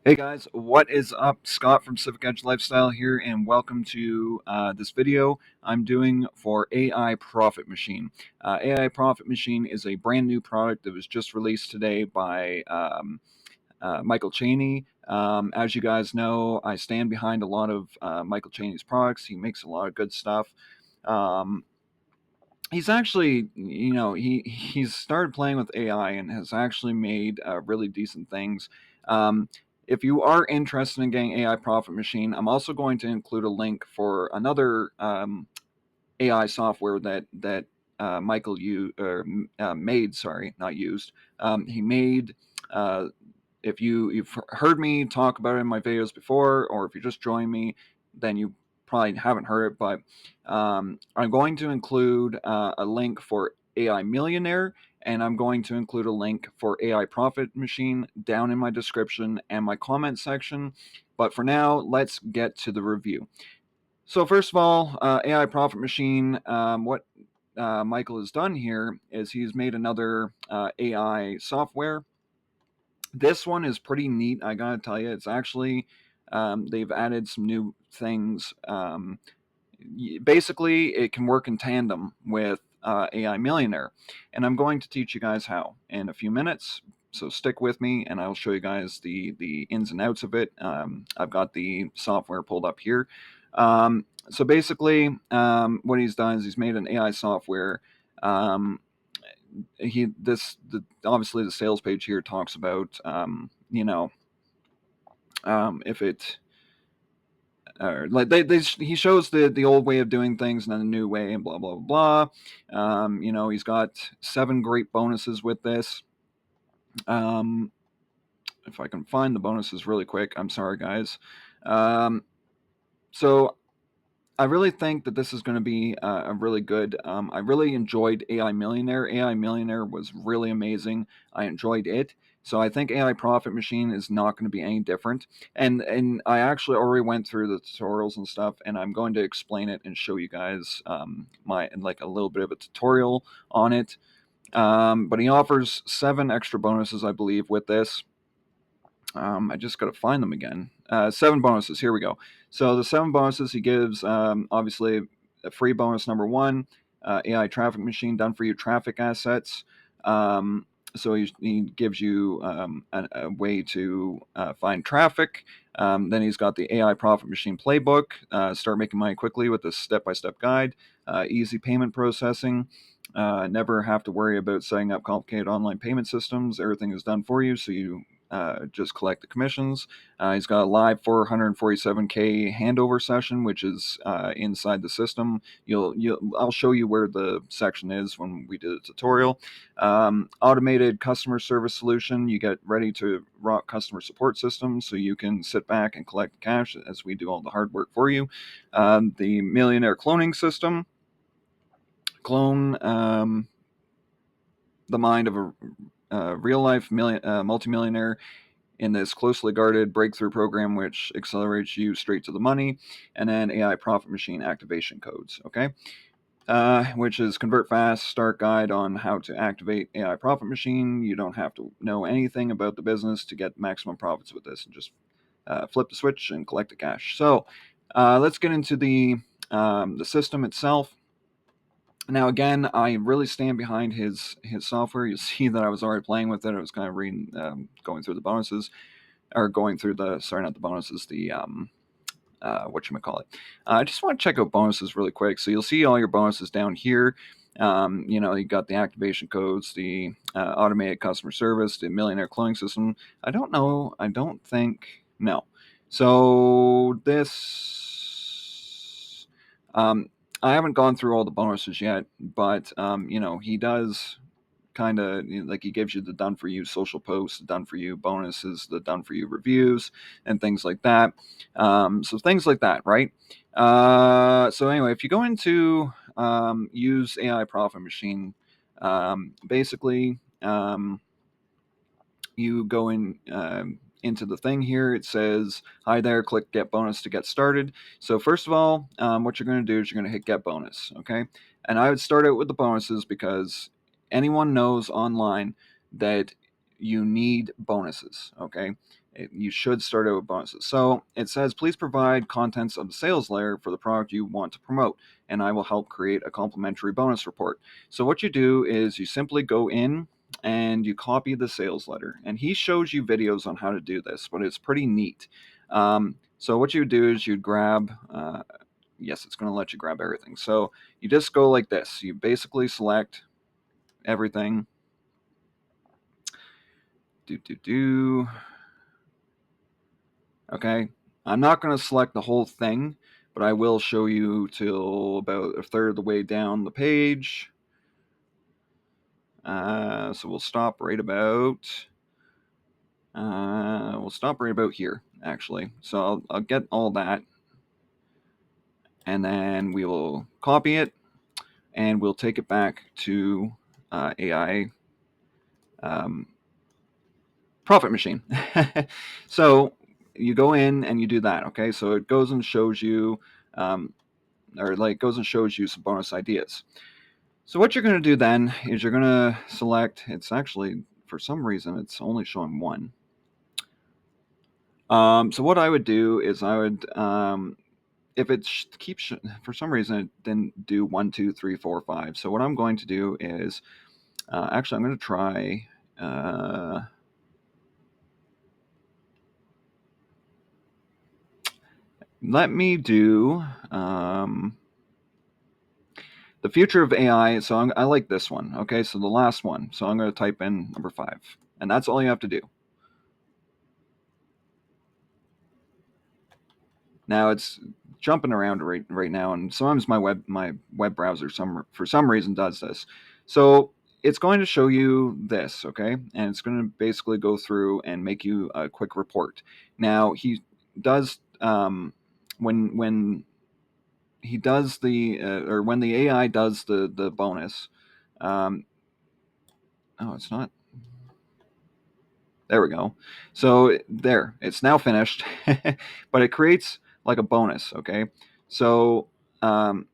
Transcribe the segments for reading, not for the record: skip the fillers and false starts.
Hey guys, what is up? Scott from Civic Edge Lifestyle here, and welcome to this video I'm doing for AI Profit Machine. AI Profit Machine is a brand new product that was just released today by Michael Cheney. As you guys know, I stand behind a lot of Michael Cheney's products. He makes a lot of good stuff. Um, he's actually, he's started playing with AI and has actually made really decent things. Um, if you are interested in getting AI Profit Machine, I'm also going to include a link for another AI software that Michael made. Sorry, not used. He made. Uh, if you've heard me talk about it in my videos before, or if you just joined me, then you probably haven't heard it. But I'm going to include a link for AI Millionaire, and I'm going to include a link for AI Profit Machine down in my description and my comment section. But for now, let's get to the review. So first of all, AI Profit Machine. What Michael has done here is he's made another AI software. This one is pretty neat, I gotta tell you. It's actually they've added some new things. Basically, it can work in tandem with AI Millionaire, and I'm going to teach you guys how in a few minutes. So stick with me, and I'll show you guys the ins and outs of it. I've got the software pulled up here. So basically, what he's done is he's made an AI software. Um, obviously the sales page here talks about if it like he shows the old way of doing things and then a new way and blah blah blah. He's got 7 great bonuses with this. If I can find the bonuses really quick, I'm sorry guys. So I really think that this is going to be a really good. I really enjoyed AI Millionaire. AI Millionaire was really amazing. I enjoyed it. So I think AI Profit Machine is not going to be any different. And I actually already went through the tutorials and stuff, and I'm going to explain it and show you guys my like a little bit of a tutorial on it. But he offers 7 extra bonuses, I believe, with this. I just got to find them again. 7 bonuses. Here we go. So the 7 bonuses he gives, obviously, a free bonus number 1, AI traffic machine done for you traffic assets. So he gives you a way to find traffic. Then he's got the AI profit machine playbook. Start making money quickly with this step-by-step guide. Easy payment processing. Never have to worry about setting up complicated online payment systems. Everything is done for you, so you just collect the commissions. He's got a live 447K handover session, which is inside the system. I'll show you where the section is when we do the tutorial. Automated customer service solution. You get ready to rock customer support systems, so you can sit back and collect cash as we do all the hard work for you. The Millionaire cloning system. Clone the mind of a real life multimillionaire in this closely guarded breakthrough program, which accelerates you straight to the money. And then AI profit machine activation codes. Okay. Which is convert fast start guide on how to activate AI profit machine. You don't have to know anything about the business to get maximum profits with this, and just flip the switch and collect the cash. So let's get into the system itself. Now, again, I really stand behind his software. You see that I was already playing with it. I was kind of reading, going through the bonuses, or going through the sorry, not the bonuses, the whatchamacallit. I just want to check out bonuses really quick. So you'll see all your bonuses down here. You got the activation codes, the automated customer service, the millionaire cloning system. I don't know. I don't think no. So this. I haven't gone through all the bonuses yet, but he does kind of like he gives you the done for you social posts, the done for you bonuses, the done for you reviews, and things like that. So things like that, right? So anyway, if you go into use AI profit machine, basically you go in. Into the thing here, it says, hi there, click get bonus to get started. So first of all, what you're going to do is you're going to hit get bonus, okay? And I would start out with the bonuses because anyone knows online that you need bonuses, okay? You should start out with bonuses. So it says, please provide contents of the sales layer for the product you want to promote, and I will help create a complimentary bonus report. So what you do is you simply go in and you copy the sales letter. And he shows you videos on how to do this, but it's pretty neat. So what you do is you grab, yes, it's going to let you grab everything. So you just go like this. You basically select everything. Okay, I'm not going to select the whole thing, but I will show you till about a third of the way down the page. So we'll stop right about here, actually. So I'll get all that, and then we will copy it, and we'll take it back to AI Profit Machine. So you go in and you do that. Okay, so it goes and shows you, goes and shows you some bonus ideas. So what you're going to do then is you're going to select. It's actually, for some reason, it's only showing one. So what I would do is I would, if it keeps, for some reason, it didn't do 1, 2, 3, 4, 5. So what I'm going to do is, actually, I'm going to try. Let me do the future of AI. So I like this one. Okay, so the last one. So I'm going to type in number 5, and that's all you have to do. Now it's jumping around right now, and sometimes my web browser for some reason does this. So it's going to show you this, okay, and it's going to basically go through and make you a quick report. Now he does when he does the or when the AI does the bonus. Oh, it's not. There we go. So there, it's now finished, but it creates like a bonus. Okay, so um,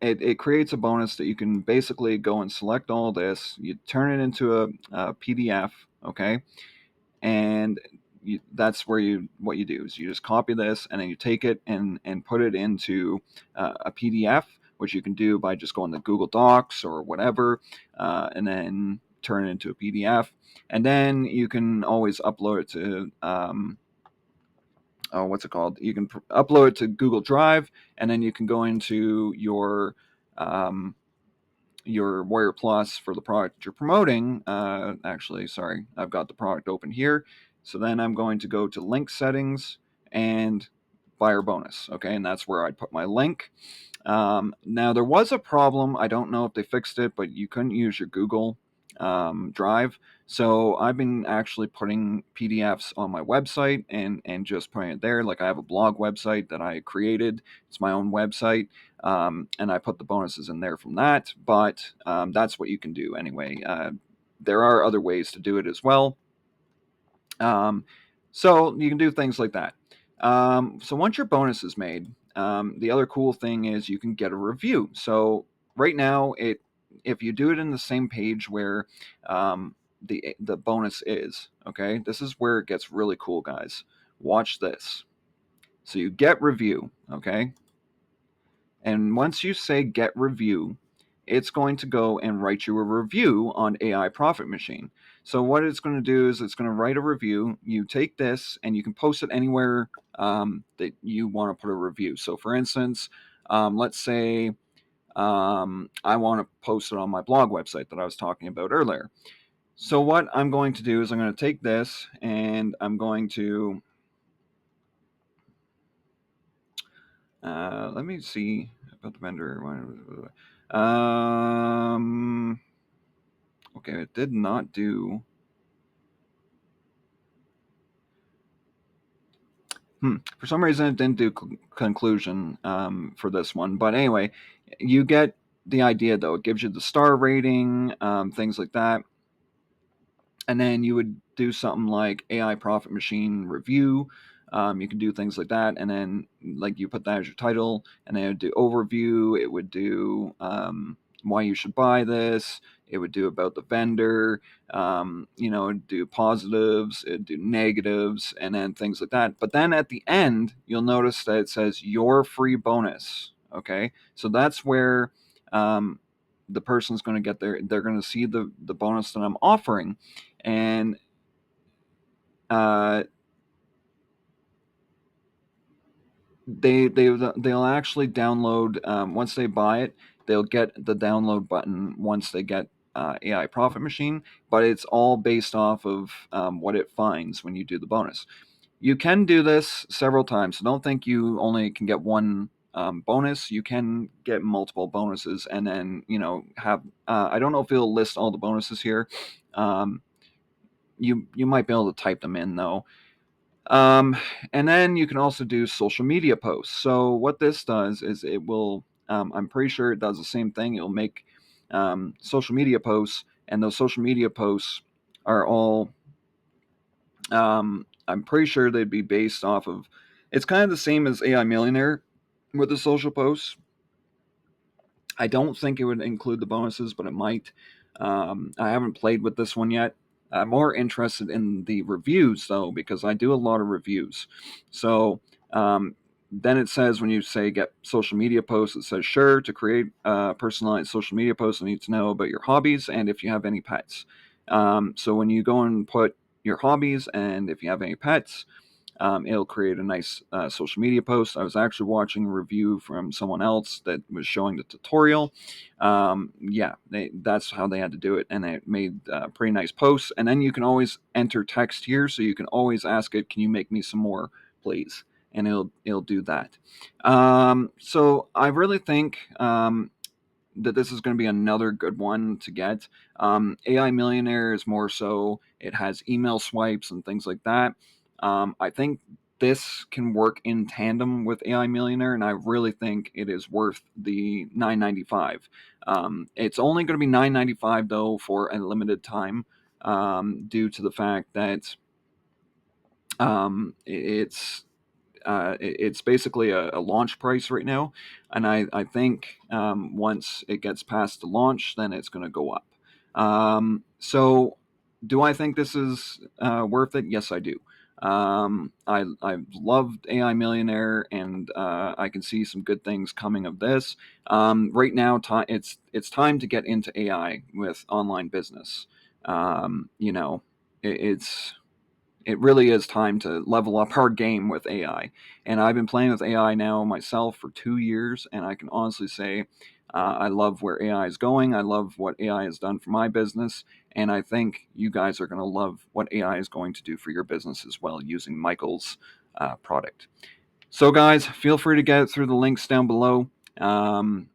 it creates a bonus that you can basically go and select all this. You turn it into a PDF. Okay, and that's where what you do is you just copy this and then you take it and put it into a PDF, which you can do by just going to Google Docs or whatever, and then turn it into a PDF, and then you can always upload it to what's it called? You can upload it to Google Drive, and then you can go into your Warrior Plus for the product that you're promoting. Actually, sorry, I've got the product open here. So then I'm going to go to link settings and buyer bonus. Okay, and that's where I'd put my link. Now there was a problem. I don't know if they fixed it, but you couldn't use your Google Drive. So I've been actually putting PDFs on my website and just putting it there. Like I have a blog website that I created. It's my own website, and I put the bonuses in there from that. But that's what you can do anyway. There are other ways to do it as well. So you can do things like that. So once your bonus is made, the other cool thing is you can get a review. So right now, if you do it in the same page where the bonus is, okay, this is where it gets really cool, guys. Watch this. So you get review, okay, and once you say get review, it's going to go and write you a review on AI Profit Machine. So what it's going to do is it's going to write a review. You take this and you can post it anywhere that you want to put a review. So for instance, let's say I want to post it on my blog website that I was talking about earlier. So what I'm going to do is I'm going to take this and I'm going to let me see about the vendor. Okay, it did not do. For some reason, it didn't do conclusion for this one. But anyway, you get the idea, though. It gives you the star rating, things like that. And then you would do something like AI Profit Machine review. You can do things like that. And then, like, you put that as your title. And then it would do overview. It would do why you should buy this. it would do about the vendor, it'd do positives, it'd do negatives, and then things like that. But then at the end, you'll notice that it says your free bonus. Okay, so that's where the person's going to get they're going to see the bonus that I'm offering, and uh, they'll actually download once they buy it. They'll get the download button once they get AI Profit Machine, but it's all based off of what it finds when you do the bonus. You can do this several times, so don't think you only can get one bonus. You can get multiple bonuses, and then have. I don't know if it'll list all the bonuses here. Um, you might be able to type them in though. Um, and then you can also do social media posts. So what this does is it will. I'm pretty sure it does the same thing. It'll make social media posts, and those social media posts are all. I'm pretty sure they'd be based off of. It's kind of the same as AI Millionaire with the social posts. I don't think it would include the bonuses, but it might. I haven't played with this one yet. I'm more interested in the reviews though, because I do a lot of reviews. So then it says when you say get social media posts, it says sure to create personalized social media posts. I need to know about your hobbies and if you have any pets. So when you go and put your hobbies and if you have any pets, it'll create a nice social media post. I was actually watching a review from someone else that was showing the tutorial. Yeah, that's how they had to do it, and it made pretty nice posts. And then you can always enter text here, so you can always ask it, "Can you make me some more, please?" And it'll do that. So I really think that this is going to be another good one to get. AI Millionaire is more so, it has email swipes and things like that. I think this can work in tandem with AI Millionaire, and I really think it is worth the $9.95. It's only going to be $9.95 though for a limited time, due to the fact that it's basically a launch price right now, and I think once it gets past the launch, then it's going to go up. So, do I think this is worth it? Yes, I do. I've loved AI Millionaire, and I can see some good things coming of this. Right now, it's time to get into AI with online business. It's it really is time to level up our game with AI. And I've been playing with AI now myself for 2 years, and I can honestly say I love where AI is going. I love what AI has done for my business, and I think you guys are going to love what AI is going to do for your business as well using Michael's product. So, guys, feel free to get through the links down below. Um,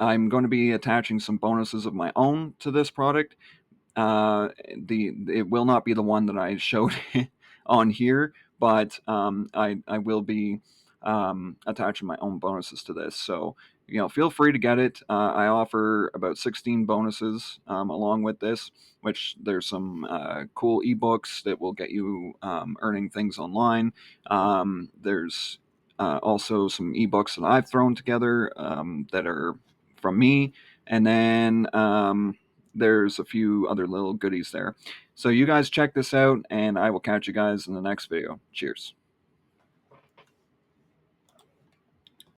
I'm going to be attaching some bonuses of my own to this product. It will not be the one that I showed on here, but I will be attaching my own bonuses to this. So feel free to get it. I offer about 16 bonuses along with this, which there's some cool ebooks that will get you earning things online. There's also some ebooks that I've thrown together that are from me, and then there's a few other little goodies there. So you guys check this out, and I will catch you guys in the next video. Cheers.